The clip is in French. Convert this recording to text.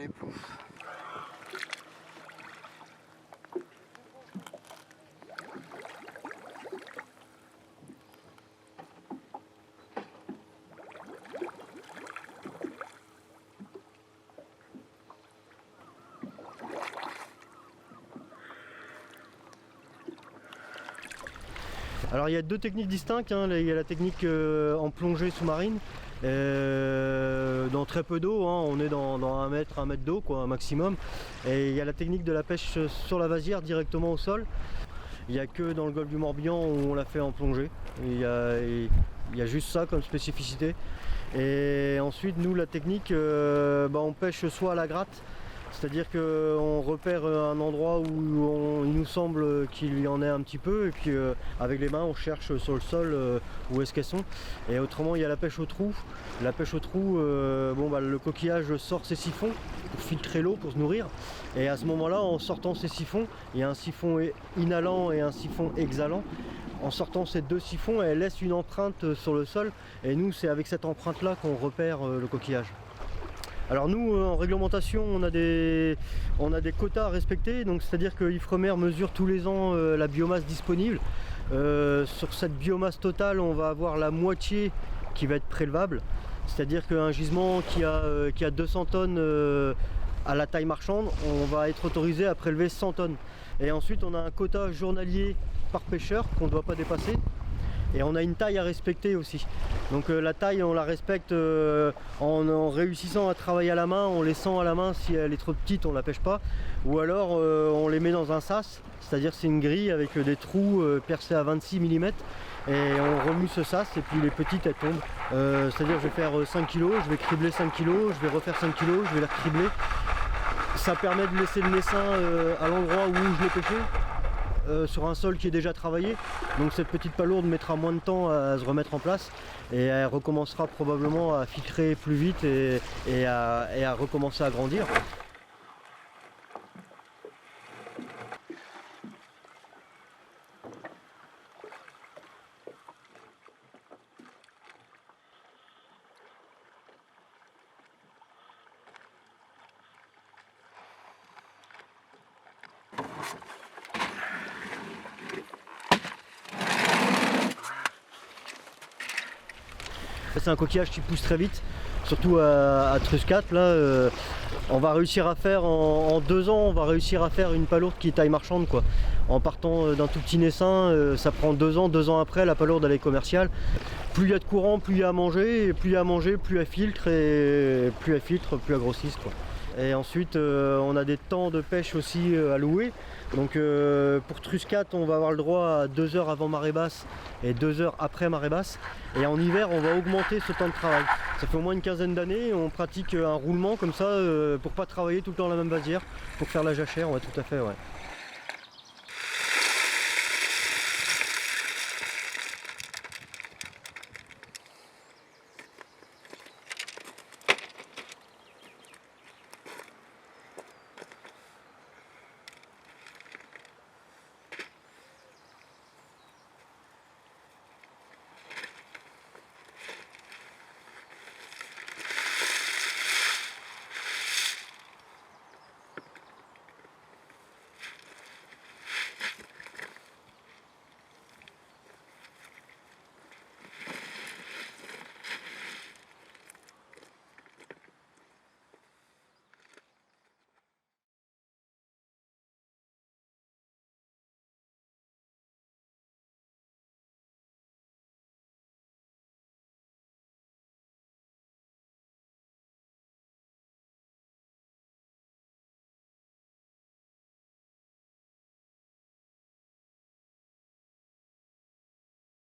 les poufs. Alors il y a deux techniques distinctes, hein. Il y a la technique en plongée sous-marine, dans très peu d'eau, hein. On est dans 1 mètre d'eau quoi, un maximum. Et il y a la technique de la pêche sur la vasière directement au sol. Il n'y a que dans le golfe du Morbihan où on l'a fait en plongée. Il y a juste ça comme spécificité. Et ensuite nous la technique, on pêche soit à la gratte, c'est-à-dire qu'on repère un endroit où il nous semble qu'il y en ait un petit peu, et puis avec les mains on cherche sur le sol où est-ce qu'elles sont. Et autrement il y a la pêche au trou. La pêche au trou, le coquillage sort ses siphons pour filtrer l'eau, pour se nourrir. Et à ce moment-là, en sortant ces siphons, il y a un siphon inhalant et un siphon exhalant. En sortant ces deux siphons, elle laisse une empreinte sur le sol, et nous c'est avec cette empreinte-là qu'on repère le coquillage. Alors nous en réglementation on a des quotas à respecter, donc c'est à dire que Ifremer mesure tous les ans la biomasse disponible. Sur cette biomasse totale on va avoir la moitié qui va être prélevable, c'est à dire qu'un gisement qui a 200 tonnes à la taille marchande, on va être autorisé à prélever 100 tonnes. Et ensuite on a un quota journalier par pêcheur qu'on ne doit pas dépasser. Et on a une taille à respecter aussi. Donc la taille on la respecte en réussissant à travailler à la main, en laissant à la main. Si elle est trop petite on la pêche pas. Ou alors on les met dans un sas, c'est-à-dire c'est une grille avec des trous percés à 26 mm. Et on remue ce sas et puis les petites elles tombent. C'est-à-dire je vais faire 5 kg, je vais cribler 5 kg, je vais refaire 5 kg, je vais la cribler. Ça permet de laisser le naissin à l'endroit où je l'ai pêché. Sur un sol qui est déjà travaillé, donc cette petite palourde mettra moins de temps à se remettre en place et elle recommencera probablement à filtrer plus vite et à recommencer à grandir. C'est un coquillage qui pousse très vite, surtout à Truscat. Là, on va réussir à faire en 2 ans, on va réussir à faire une palourde qui est taille marchande quoi. En partant d'un tout petit naissin, ça prend 2 ans. 2 ans après, la palourde elle est commerciale. Plus il y a de courant, plus il y a à manger, et plus il y a à manger, plus elle filtre, et plus elle filtre, plus elle grossisse quoi. Et ensuite on a des temps de pêche aussi à louer. Donc pour Truscat on va avoir le droit à 2 heures avant marée basse et 2 heures après marée basse. Et en hiver on va augmenter ce temps de travail. Ça fait au moins une quinzaine d'années, on pratique un roulement comme ça pour pas travailler tout le temps la même vasière, pour faire la jachère, ouais tout à fait ouais.